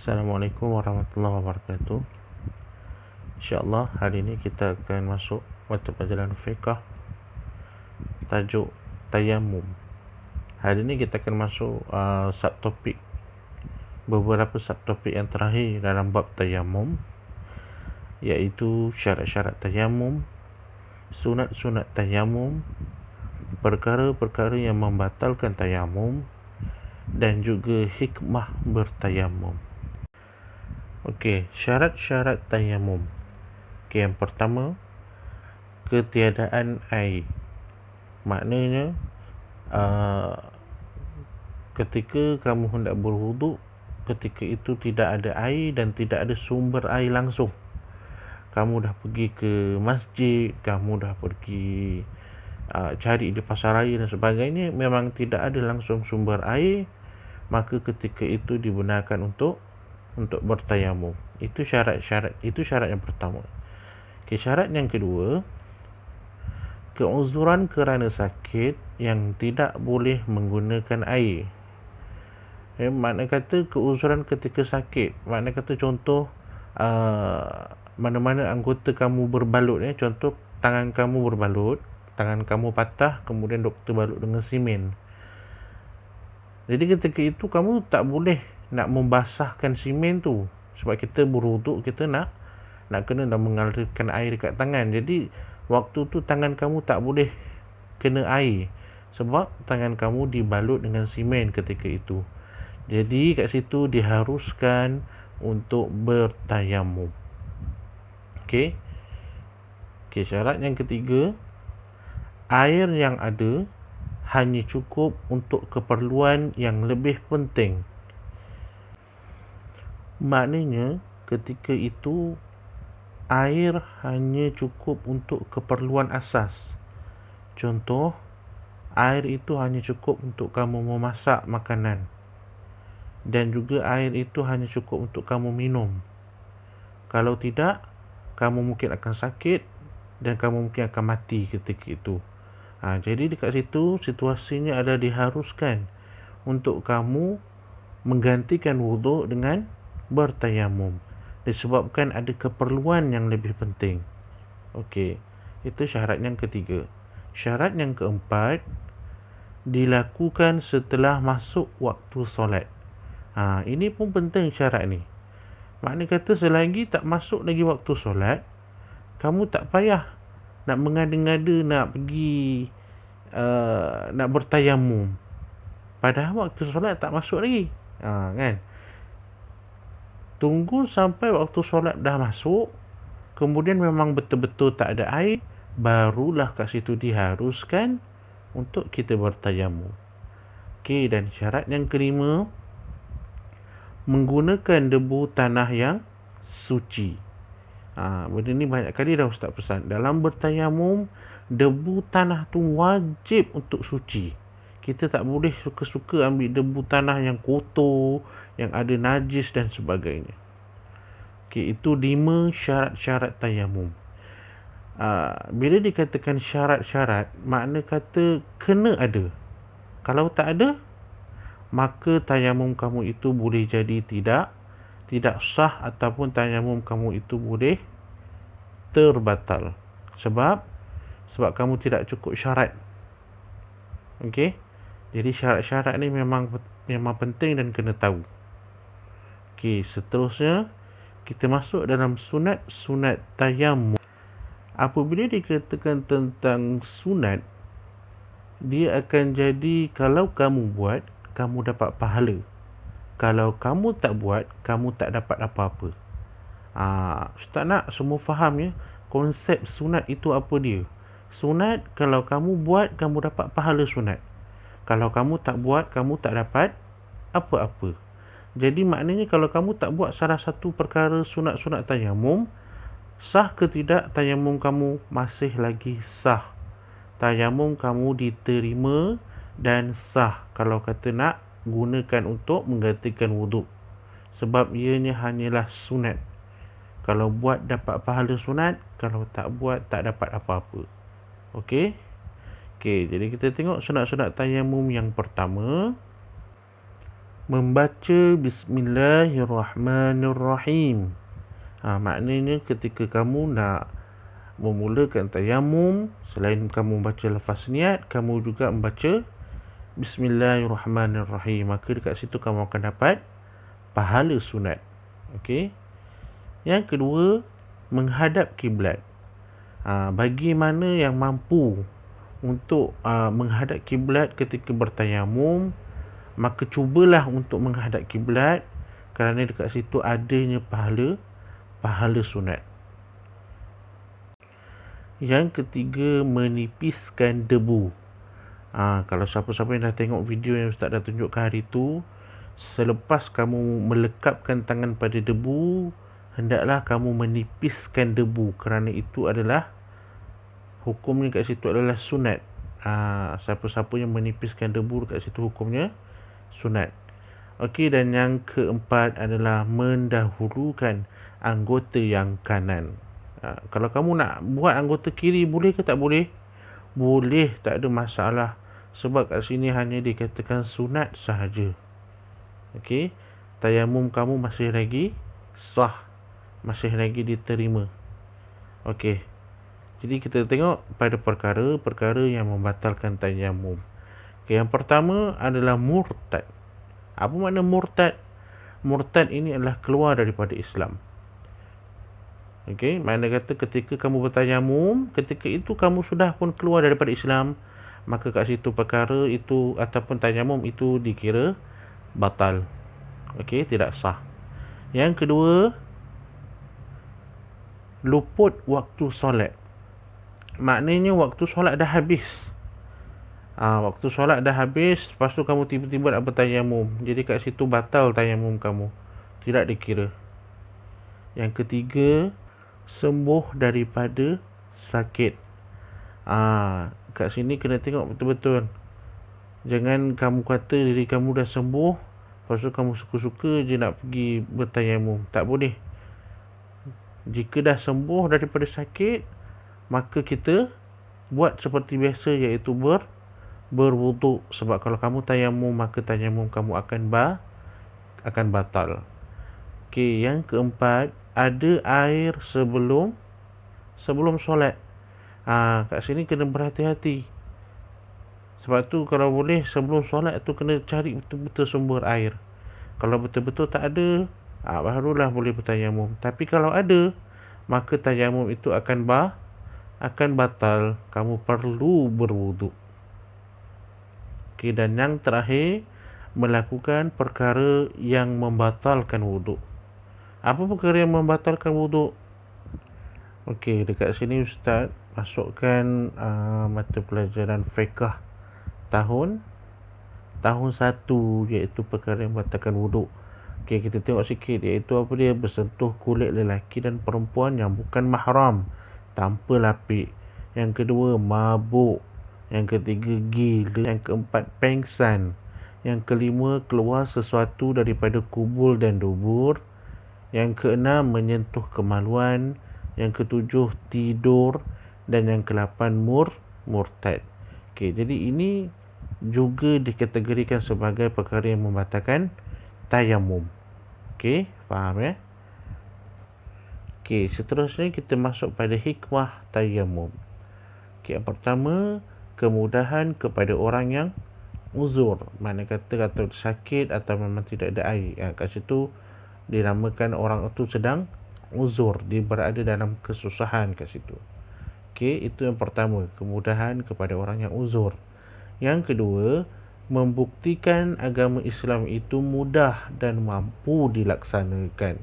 Assalamualaikum warahmatullahi wabarakatuh. InsyaAllah hari ini kita akan masuk mata pelajaran fiqh tajuk tayamum. Hari ini kita akan masuk subtopik, beberapa subtopik yang terakhir dalam bab tayamum, iaitu syarat-syarat tayamum, sunat-sunat tayamum, perkara-perkara yang membatalkan tayamum, dan juga hikmah bertayamum. Okey, syarat-syarat tayamum. Okey, yang pertama, ketiadaan air. Maknanya ketika kamu hendak berwuduk, ketika itu tidak ada air dan tidak ada sumber air langsung. Kamu dah pergi ke masjid, kamu dah pergi cari di pasar raya dan sebagainya, memang tidak ada langsung sumber air, maka ketika itu dibenarkan untuk bertayamum. Itu syarat yang pertama. Okay, syarat yang kedua, keuzuran kerana sakit yang tidak boleh menggunakan air. Makna kata keuzuran ketika sakit, makna kata contoh mana-mana anggota kamu berbalut, contoh tangan kamu berbalut, tangan kamu patah, kemudian doktor balut dengan simen. Jadi ketika itu kamu tak boleh nak membasahkan simen tu, sebab kita berwuduk, kita nak kena dah mengalirkan air dekat tangan. Jadi waktu tu tangan kamu tak boleh kena air, sebab tangan kamu dibalut dengan simen ketika itu. Jadi kat situ diharuskan untuk bertayamum. Okey, syarat yang ketiga, air yang ada hanya cukup untuk keperluan yang lebih penting. Maknanya ketika itu air hanya cukup untuk keperluan asas. Contoh, air itu hanya cukup untuk kamu memasak makanan, dan juga air itu hanya cukup untuk kamu minum. Kalau tidak, kamu mungkin akan sakit dan kamu mungkin akan mati ketika itu. Jadi dekat situ situasinya adalah diharuskan untuk kamu menggantikan wuduk dengan bertayamum, disebabkan ada keperluan yang lebih penting. Okey, itu syarat yang ketiga. Syarat yang keempat, dilakukan setelah masuk waktu solat. Ini pun penting syarat ni. Makna kata selagi tak masuk lagi waktu solat, kamu tak payah nak mengada-ngada nak pergi nak bertayamum, padahal waktu solat tak masuk lagi. Kan? Tunggu sampai waktu solat dah masuk, kemudian memang betul-betul tak ada air, barulah kat situ diharuskan untuk kita bertayamum. Okey, dan syarat yang kelima, menggunakan debu tanah yang suci. Benda ni banyak kali dah Ustaz pesan. Dalam bertayamum, debu tanah tu wajib untuk suci. Kita tak boleh suka-suka ambil debu tanah yang kotor, yang ada najis dan sebagainya. Okey, itu 5 syarat-syarat tayamum. Bila dikatakan syarat-syarat, makna kata kena ada. Kalau tak ada, maka tayamum kamu itu boleh jadi tidak sah, ataupun tayamum kamu itu boleh terbatal, sebab kamu tidak cukup syarat. Okey, jadi syarat-syarat ni memang penting dan kena tahu. Okey, seterusnya kita masuk dalam sunat tayamum. Apabila dikatakan tentang sunat, dia akan jadi kalau kamu buat, kamu dapat pahala. Kalau kamu tak buat, kamu tak dapat apa-apa. Ustaz nak semua faham ya, konsep sunat itu apa dia. Sunat, kalau kamu buat, kamu dapat pahala sunat. Kalau kamu tak buat, kamu tak dapat apa-apa. Jadi maknanya kalau kamu tak buat salah satu perkara sunat-sunat tayamum, sah ke tidak tayamum kamu? Masih lagi sah. Tayamum kamu diterima dan sah kalau kata nak gunakan untuk menggantikan wuduk, sebab ianya hanyalah sunat. Kalau buat dapat pahala sunat, kalau tak buat tak dapat apa-apa. Okey, jadi kita tengok sunat-sunat tayamum yang pertama. membaca Bismillahirrahmanirrahim. Maknanya ketika kamu nak memulakan tayamum, selain kamu baca lafaz niat, kamu juga membaca Bismillahirrahmanirrahim. Maka dekat situ kamu akan dapat pahala sunat. Okey. Yang kedua, menghadap kiblat. Bagi mana yang mampu untuk menghadap kiblat ketika bertayamum, maka cubalah untuk menghadap kiblat, kerana dekat situ adanya pahala sunat. Yang ketiga, menipiskan debu. Kalau siapa-siapa yang dah tengok video yang Ustaz dah tunjukkan hari tu, selepas kamu melekapkan tangan pada debu, hendaklah kamu menipiskan debu, kerana itu adalah hukumnya kat situ adalah sunat. Siapa-siapa yang menipiskan debu kat situ hukumnya sunat. Okey, dan yang keempat adalah mendahulukan anggota yang kanan. Kalau kamu nak buat anggota kiri, boleh ke tak boleh? Boleh, tak ada masalah. Sebab kat sini hanya dikatakan sunat sahaja. Okey, tayamum kamu masih lagi sah, masih lagi diterima. Okey, jadi kita tengok pada perkara-perkara yang membatalkan tayamum. Okay, yang pertama adalah murtad. Apa makna murtad? Murtad ini adalah keluar daripada Islam. Okey, makna kata ketika kamu bertayamum, ketika itu kamu sudah pun keluar daripada Islam, maka kat situ perkara itu ataupun tayamum itu dikira batal. Okey, tidak sah. Yang kedua, luput waktu solat. Maknanya waktu solat dah habis. Waktu solat dah habis, lepas tu kamu tiba-tiba nak bertayamum. Jadi kat situ batal tayamum kamu, tidak dikira. Yang ketiga, sembuh daripada sakit. Kat sini kena tengok betul-betul. Jangan kamu kata diri kamu dah sembuh, lepas tu kamu suka-suka je nak pergi bertayamum. Tak boleh. Jika dah sembuh daripada sakit, maka kita buat seperti biasa, iaitu berwuduk. Sebab kalau kamu tayamum, maka tayamum kamu akan batal. Okey, yang keempat, ada air sebelum solat. Kat sini kena berhati-hati. Sebab tu kalau boleh sebelum solat tu kena cari betul-betul sumber air. Kalau betul-betul tak ada, barulah boleh bertayamum. Tapi kalau ada, maka tayamum itu akan batal. Kamu perlu berwuduk. Okey, dan yang terakhir, melakukan perkara yang membatalkan wuduk. Apa perkara yang membatalkan wuduk? Okey, dekat sini Ustaz masukkan mata pelajaran fiqh tahun 1, iaitu perkara yang membatalkan wuduk. Okey, kita tengok sikit, iaitu apa dia? Bersentuh kulit lelaki dan perempuan yang bukan mahram tanpa lapik. Yang kedua, mabuk. Yang ketiga, gila. Yang keempat, pengsan. Yang kelima, keluar sesuatu daripada kubul dan dubur. Yang keenam, menyentuh kemaluan. Yang ketujuh, tidur. Dan yang ke-8, murtad. Okey, jadi ini juga dikategorikan sebagai perkara yang membatalkan tayamum. Okey, faham ya? Okey, seterusnya kita masuk pada hikmah tayamum. Okey, yang pertama, kemudahan kepada orang yang uzur. Mana kata sakit atau memang tidak ada air. Kat situ dinamakan orang itu sedang uzur, dia berada dalam kesusahan kat situ. Okey, itu yang pertama, kemudahan kepada orang yang uzur. Yang kedua, membuktikan agama Islam itu mudah dan mampu dilaksanakan.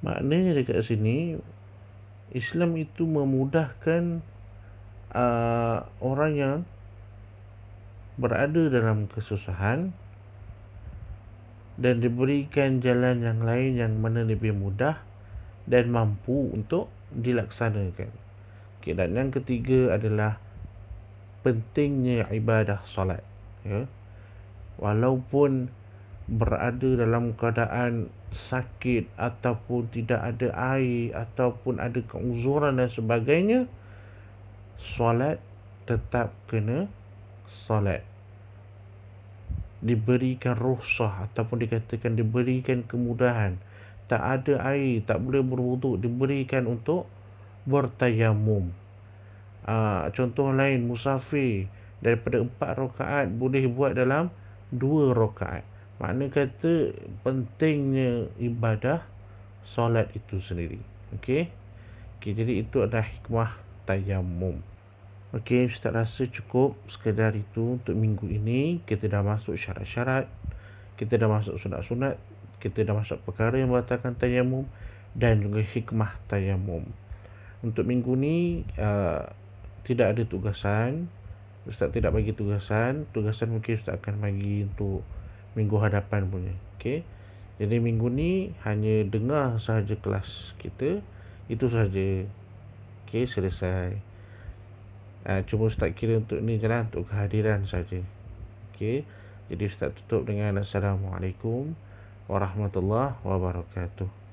Maknanya dekat sini, Islam itu memudahkan orang yang berada dalam kesusahan dan diberikan jalan yang lain yang mana lebih mudah dan mampu untuk dilaksanakan. Okay, dan yang ketiga adalah pentingnya ibadah solat. Walaupun berada dalam keadaan sakit ataupun tidak ada air ataupun ada keuzuran dan sebagainya, solat tetap kena solat. diberikan rukhsah ataupun dikatakan diberikan kemudahan, tak ada air, tak boleh berwuduk, diberikan untuk bertayamum. Contoh lain, musafir daripada 4 rakaat boleh buat dalam 2 rakaat. Makna kata pentingnya ibadah solat itu sendiri. Okey. Okey, jadi itu adalah hikmah tayamum. Okey, Ustaz rasa cukup sekadar itu untuk minggu ini. Kita dah masuk syarat-syarat, kita dah masuk sunat-sunat, kita dah masuk perkara yang membatalkan tayamum dan juga hikmah tayamum. Untuk minggu ni tidak ada tugasan. Ustaz tidak bagi tugasan. Tugasan mungkin Ustaz akan bagi untuk minggu hadapan punya. Okey. Jadi minggu ni hanya dengar sahaja kelas kita. Itu sahaja. Okey, selesai. Cuma Ustaz kira untuk ni je lah, untuk kehadiran saja. Okey. Jadi Ustaz tutup dengan Assalamualaikum warahmatullahi wabarakatuh.